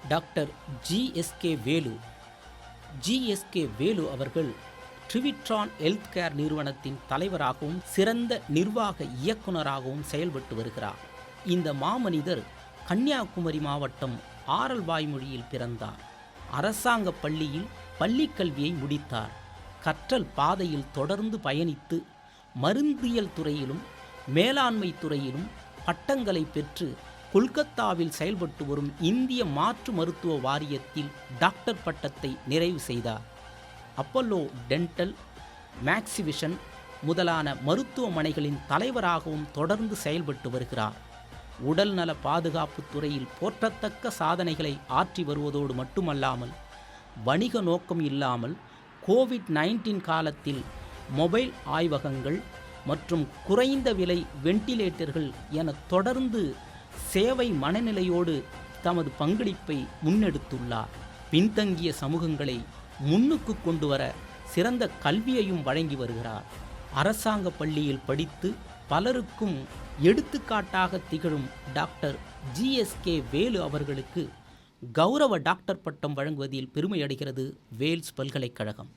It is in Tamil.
Doctor GSK Velu. GSK Velu அவர்கள் ட்ரிவிட்ரான் ஹெல்த் கேர் நிறுவனத்தின் தலைவராகவும் சிறந்த நிர்வாக இயக்குநராகவும் செயல்பட்டு வருகிறார். இந்த மாமனிதர் கன்னியாகுமரி மாவட்டம் ஆரல்வாய்மொழியில் பிறந்தார். அரசாங்க பள்ளியில் பள்ளிக்கல்வியை முடித்தார். கற்றல் பாதையில் தொடர்ந்து பயணித்து மருந்தியல் துறையிலும் மேலாண்மை துறையிலும் பட்டங்களை பெற்று கொல்கத்தாவில் செயல்பட்டு வரும் இந்திய மாற்று மருத்துவ வாரியத்தில் டாக்டர் பட்டத்தை நிறைவு செய்தார். அப்பல்லோ டென்டல், மேக்ஸிவிஷன் முதலான மருத்துவமனைகளின் தலைவராகவும் தொடர்ந்து செயல்பட்டு வருகிறார். உடல்நல பாதுகாப்பு துறையில் போற்றத்தக்க சாதனைகளை ஆற்றி வருவதோடு மட்டுமல்லாமல் வணிக நோக்கம் இல்லாமல் கோவிட்-19 காலத்தில் மொபைல் ஆய்வகங்கள் மற்றும் குறைந்த விலை வெண்டிலேட்டர்கள் என தொடர்ந்து சேவை மனநிலையோடு தமது பங்களிப்பை முன்னெடுத்துள்ளார். பின்தங்கிய சமூகங்களை முன்னுக்கு கொண்டு வர சிறந்த கல்வியையும் வழங்கி வருகிறார். அரசாங்க பள்ளியில் படித்து பலருக்கும் எடுத்துக்காட்டாக திகழும் டாக்டர் ஜிஎஸ்கே வேலு அவர்களுக்கு கௌரவ டாக்டர் பட்டம் வழங்குவதில் பெருமை அடைகிறது வேல்ஸ் பல்கலைக்கழகம்.